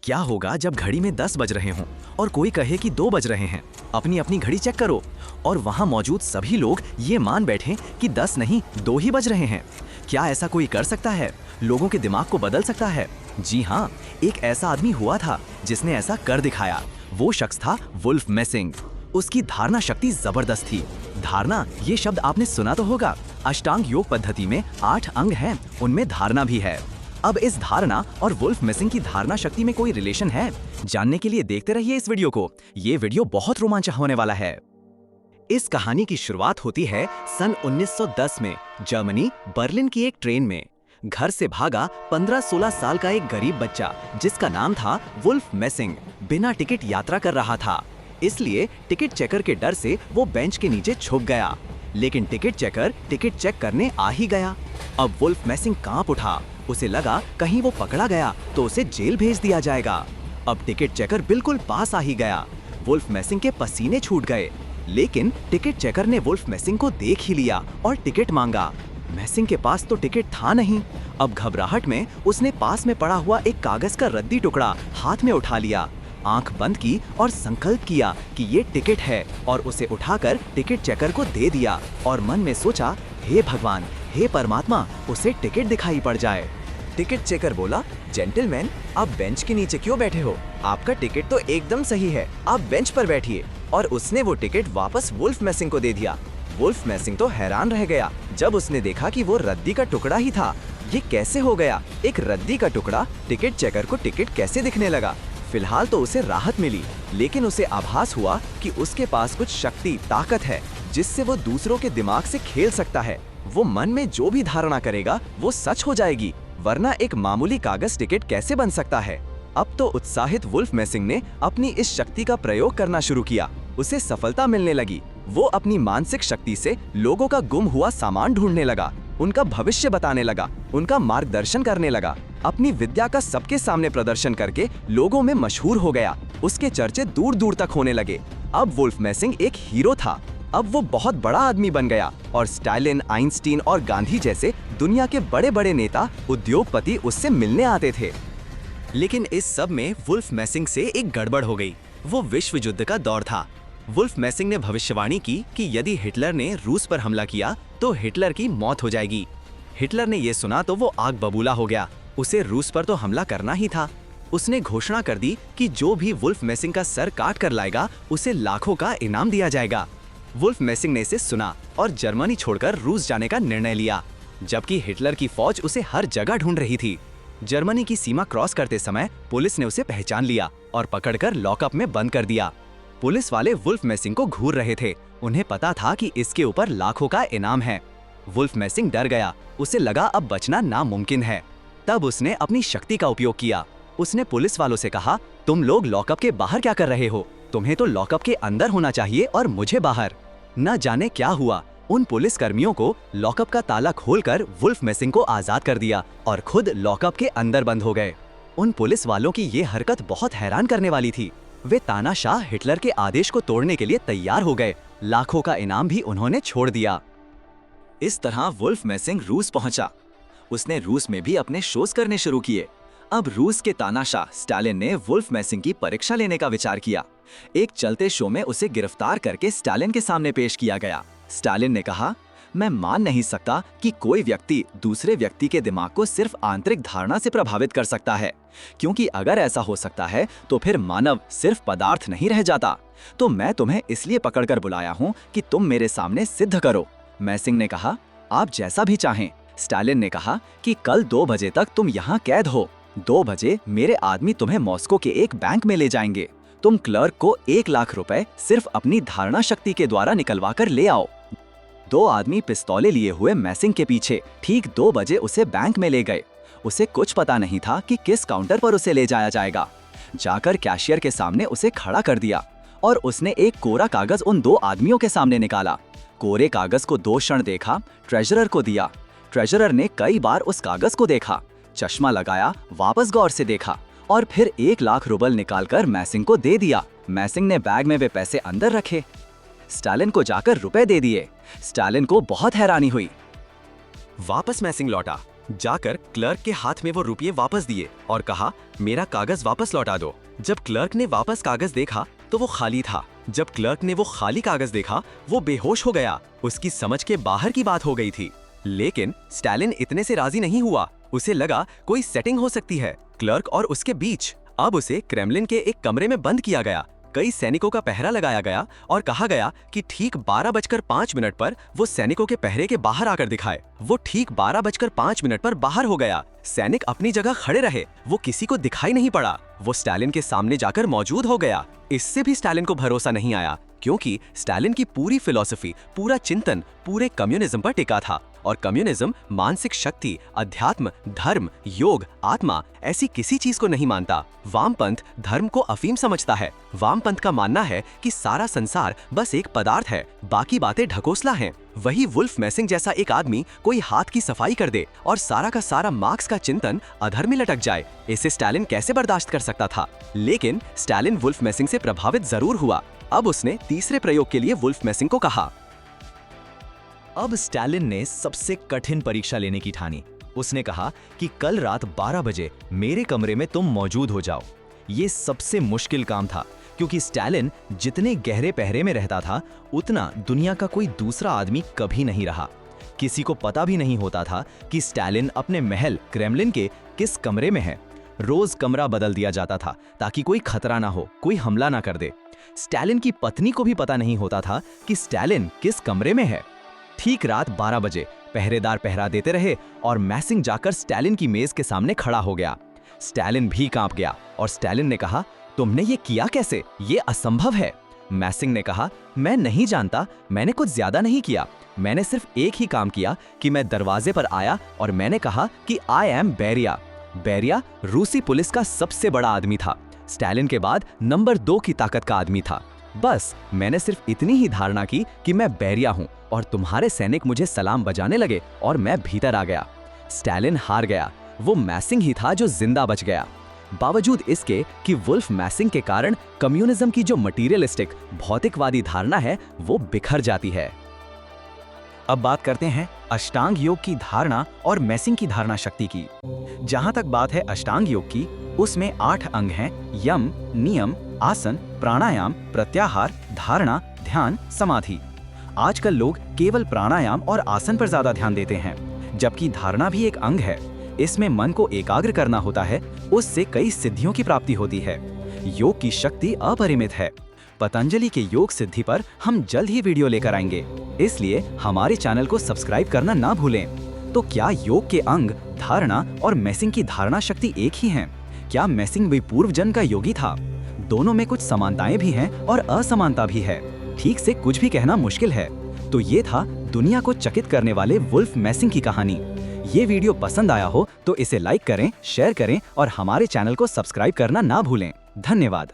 क्या होगा जब घड़ी में 10 बज रहे हों और कोई कहे कि 2 बज रहे हैं? अपनी अपनी घड़ी चेक करो और वहां मौजूद सभी लोग ये मान बैठें कि 10 नहीं 2 ही बज रहे हैं। क्या ऐसा कोई कर सकता है? लोगों के दिमाग को बदल सकता है? जी हाँ, एक ऐसा आदमी हुआ था जिसने ऐसा कर दिखाया। वो शख्स था वुल्फ मेसिंग। उसकी धारणा शक्ति जबरदस्त थी। धारणा, ये शब्द आपने सुना तो होगा। अष्टांग योग पद्धति में 8 अंग हैं, उनमें धारणा भी है। अब इस धारणा और वुल्फ मेसिंग की धारणा शक्ति में कोई रिलेशन है? जानने के लिए देखते रहिए इस वीडियो को। ये वीडियो बहुत रोमांचक होने वाला है। इस कहानी की शुरुआत होती है सन 1910 में जर्मनी बर्लिन की एक ट्रेन में। घर से भागा 15-16 साल का एक गरीब बच्चा जिसका नाम था वुल्फ मेसिंग बिना टिकट यात्रा कर रहा था। इसलिए टिकट चेकर के डर से वो बेंच के नीचे छुप गया। लेकिन टिकट चेकर टिकट चेक करने आ ही गया। अब वुल्फ मेसिंग कांप उठा। उसे लगा कहीं वो पकड़ा गया तो उसे जेल भेज दिया जाएगा। अब टिकट चेकर बिल्कुल पास आ ही गया। वुल्फ मेसिंग के पसीने छूट गए। लेकिन टिकट चेकर ने वुल्फ मेसिंग को देख ही लिया और टिकट मांगा। मेसिंग के पास तो टिकट था नहीं। अब घबराहट में उसने पास में पड़ा हुआ एक कागज का रद्दी टुकड़ा हाथ में उठा लिया, आंख बंद की और संकल्प किया कि ये टिकट है और उसे उठाकर टिकट चेकर को दे दिया और मन में सोचा, हे भगवान, हे परमात्मा, उसे टिकट दिखाई पड़ जाए। टिकट चेकर बोला, जेंटलमैन, आप बेंच के नीचे क्यों बैठे हो? आपका टिकट तो एकदम सही है, आप बेंच पर बैठिए। और उसने वो टिकट वापस वुल्फ मेसिंग को दे दिया। वुल्फ मेसिंग तो हैरान रह गया जब उसने देखा कि वो रद्दी का टुकड़ा ही था। ये कैसे हो गया? एक रद्दी का टुकड़ा टिकट चेकर को टिकट कैसे दिखने लगा? फिलहाल तो उसे राहत मिली, लेकिन उसे आभास हुआ कि उसके पास कुछ शक्ति, ताकत है जिससे वो दूसरों के दिमाग से खेल सकता है। वो मन में जो भी धारणा करेगा वो सच हो जाएगी, वरना एक मामूली कागज टिकट कैसे बन सकता है? अब तो उत्साहित वुल्फ मेसिंग ने अपनी इस शक्ति का प्रयोग करना शुरू किया। उसे सफलता मिलने लगी। वो अपनी मानसिक शक्ति से लोगों का गुम हुआ सामान ढूंढने लगा, उनका भविष्य बताने लगा, उनका मार्गदर्शन करने लगा। अपनी विद्या का सबके सामने प्रदर्शन करके लोगों में मशहूर हो गया। उसके चर्चे दूर दूर तक होने लगे। अब वुल्फ मेसिंग एक हीरो था। अब वो बहुत बड़ा आदमी बन गया और स्टालिन, आइंस्टीन और गांधी जैसे दुनिया के बड़े बड़े नेता, उद्योगपति उससे मिलने आते थे। लेकिन इस सब में वुल्फ मेसिंग से एक गड़बड़ हो गई। वो विश्व युद्ध का दौर था। वुल्फ मेसिंग ने भविष्यवाणी की कि यदि हिटलर ने रूस पर हमला किया तो हिटलर की मौत हो जाएगी। हिटलर ने यह सुना तो वो आग बबूला हो गया। उसे रूस पर तो हमला करना ही था। उसने घोषणा कर दी कि जो भी वुल्फ मेसिंग का सर काट कर लाएगा उसे लाखों का इनाम दिया जाएगा। वुल्फ मेसिंग ने इसे सुना और जर्मनी छोड़कर रूस जाने का निर्णय लिया, जबकि हिटलर की फौज उसे हर जगह ढूंढ रही थी। जर्मनी की सीमा क्रॉस करते समय पुलिस ने उसे पहचान लिया और पकड़कर लॉकअप में बंद कर दिया। पुलिस वाले वुल्फ मेसिंग को घूर रहे थे। उन्हें पता था कि इसके ऊपर लाखों का इनाम है। वुल्फ मेसिंग डर गया। उसे लगा अब बचना नामुमकिन है। तब उसने अपनी शक्ति का उपयोग किया। उसने पुलिस वालों से कहा, तुम लोग लॉकअप के बाहर क्या कर रहे हो? तुम्हें तो लॉकअप के अंदर होना चाहिए और मुझे बाहर। न जाने क्या हुआ, उन पुलिस कर्मियों को लॉकअप का ताला खोलकर वुल्फ मेसिंग को आजाद कर दिया और खुद लॉकअप के अंदर बंद हो गए। उन पुलिस वालों की ये हरकत बहुत हैरान करने वाली थी। वे तानाशाह हिटलर के आदेश को तोड़ने के लिए तैयार हो गए। लाखों का इनाम भी उन्होंने छोड़ दिया। इस तरह वुल्फ मेसिंग रूस पहुंचा। उसने रूस में भी अपने शोज करने शुरू किए। अब रूस के तानाशाह स्टालिन ने वुल्फ मेसिंग की परीक्षा लेने का विचार किया। एक चलते शो में उसे गिरफ्तार करके स्टालिन के सामने पेश किया गया। स्टालिन ने कहा, मैं मान नहीं सकता कि कोई व्यक्ति दूसरे व्यक्ति के दिमाग को सिर्फ आंतरिक धारणा से प्रभावित कर सकता है, क्योंकि अगर ऐसा हो सकता है तो फिर मानव सिर्फ पदार्थ नहीं रह जाता। तो मैं तुम्हें इसलिए पकड़कर बुलाया हूं कि तुम मेरे सामने सिद्ध करो। मेसिंग ने कहा, आप जैसा भी चाहें। स्टालिन ने कहा कि कल 2 बजे तक तुम यहाँ कैद हो। 2 बजे मेरे आदमी तुम्हें मॉस्को के एक बैंक में ले जाएंगे। तुम क्लर्क को 1 लाख रुपए सिर्फ अपनी धारणा शक्ति के द्वारा निकलवा कर ले आओ। 2 आदमी पिस्तौलें लिए हुए मेसिंग के पीछे ठीक 2 बजे उसे बैंक में ले गए। उसे कुछ पता नहीं था कि किस काउंटर पर उसे ले जाया जाएगा। जाकर कैशियर के सामने उसे खड़ा कर दिया और उसने एक कोरा कागज उन 2 आदमियों के सामने निकाला। कोरे कागज को 2 क्षण देखा, ट्रेजरर को दिया। ट्रेजरर ने कई बार उस कागज को देखा, चश्मा लगाया, वापस गौर से देखा और फिर 1 लाख रूबल निकालकर मेसिंग को दे दिया। मेसिंग ने बैग में वे पैसे अंदर रखे। स्टालिन को जाकर रुपए दे दिए। स्टालिन को बहुत हैरानी हुई। वापस मेसिंग लौटा जाकर क्लर्क के हाथ में वो रुपये वापस दिए और कहा, मेरा कागज वापस लौटा दो। जब क्लर्क ने वापस कागज देखा तो वो खाली था। जब क्लर्क ने वो खाली कागज देखा, वो बेहोश हो गया। उसकी समझ के बाहर की बात हो गई थी। लेकिन स्टालिन इतने से राजी नहीं हुआ। उसे लगा कोई सेटिंग हो सकती है क्लर्क और उसके बीच। अब उसे क्रेमलिन के एक कमरे में बंद किया गया। कई सैनिकों का पहरा लगाया गया और कहा गया कि ठीक 12:05 पर वो सैनिकों के पहरे के बाहर आकर दिखाए। वो ठीक 12:05 पर बाहर हो गया। सैनिक अपनी जगह खड़े रहे, वो किसी को दिखाई नहीं पड़ा। वो स्टालिन के सामने जाकर मौजूद हो गया। इससे भी स्टालिन को भरोसा नहीं आया, क्योंकि स्टालिन की पूरी फिलॉसफी, पूरा चिंतन पूरे कम्युनिज्म पर टिका था। और कम्युनिज्म मानसिक शक्ति, अध्यात्म, धर्म, योग, आत्मा ऐसी किसी चीज को नहीं मानता। वामपंथ धर्म को अफीम समझता है। वामपंथ का मानना है कि सारा संसार बस एक पदार्थ है, बाकी बातें ढकोसला हैं। वही वुल्फ मैसिंग जैसा एक आदमी कोई हाथ की सफाई कर दे और सारा का सारा मार्क्स का चिंतन अधर में लटक जाए, इसे स्टालिन कैसे बर्दाश्त कर सकता था। लेकिन स्टालिन वुल्फ मैसिंग से प्रभावित जरूर हुआ। अब उसने तीसरे प्रयोग के लिए वुल्फ मैसिंग को कहा। अब स्टालिन ने सबसे कठिन परीक्षा लेने की ठानी। उसने कहा कि कल रात 12 बजे मेरे कमरे में तुम मौजूद हो जाओ। ये सबसे मुश्किल काम था, क्योंकि स्टालिन जितने गहरे पहरे में रहता था, उतना दुनिया का कोई दूसरा आदमी कभी नहीं रहा। किसी को पता भी नहीं होता था कि स्टालिन अपने महल क्रेमलिन के किस कमरे में है। रोज कमरा बदल दिया जाता था ताकि कोई खतरा ना हो, कोई हमला ना कर दे। स्टालिन की पत्नी को भी पता नहीं होता था कि स्टालिन किस कमरे में है। ठीक रात 12 बजे पहरेदार पहरा देते रहे और मैसिंग जाकर स्टालिन की मेज के सामने खड़ा हो गया। स्टालिन भी कांप गया और स्टालिन ने कहा, तुमने ये किया कैसे? ये असंभव है। मैसिंग ने कहा, मैं नहीं जानता, मैंने कुछ ज्यादा नहीं किया। मैंने सिर्फ एक ही काम किया कि मैं दरवाजे पर आया और मैंने कहा कि आई एम बेरिया। बेरिया रूसी पुलिस का सबसे बड़ा आदमी था। स्टालिन के बाद नंबर 2 की ताकत का आदमी था। बस मैंने सिर्फ इतनी ही धारणा की कि मैं बेरिया हूं और तुम्हारे सैनिक मुझे सलाम बजाने लगे और मैं भीतर आ गया। स्टालिन हार गया। वो मैसिंग ही था जो जिंदा बच गया। बावजूद इसके कि वुल्फ मैसिंग के कारण कम्युनिज्म की जो मटीरियलिस्टिक भौतिकवादी धारणा है वो बिखर जाती है। अब बात करते हैं अष्टांग योग की धारणा और मैसिंग की धारणा शक्ति की। जहां तक बात है अष्टांग योग की, उसमें 8 अंग हैं: यम, नियम, आसन, प्राणायाम, प्रत्याहार, धारणा, ध्यान, समाधि। आजकल लोग केवल प्राणायाम और आसन पर ज्यादा ध्यान देते हैं, जबकि धारणा भी एक अंग है। इसमें मन को एकाग्र करना होता है, उससे कई सिद्धियों की प्राप्ति होती है। योग की शक्ति अपरिमित है। पतंजलि के योग सिद्धि पर हम जल्द ही वीडियो लेकर आएंगे, इसलिए हमारे चैनल को सब्सक्राइब करना ना भूलें। तो क्या योग के अंग, धारणा और मैसिंग की धारणा शक्ति एक ही हैं? क्या मैसिंग भी पूर्व जन्म का योगी था? दोनों में कुछ समानताएं भी हैं और असमानता भी है। ठीक से कुछ भी कहना मुश्किल है। तो ये था दुनिया को चकित करने वाले वुल्फ मैसिंग की कहानी। ये वीडियो पसंद आया हो तो इसे लाइक करें, शेयर करें और हमारे चैनल को सब्सक्राइब करना ना भूलें। धन्यवाद।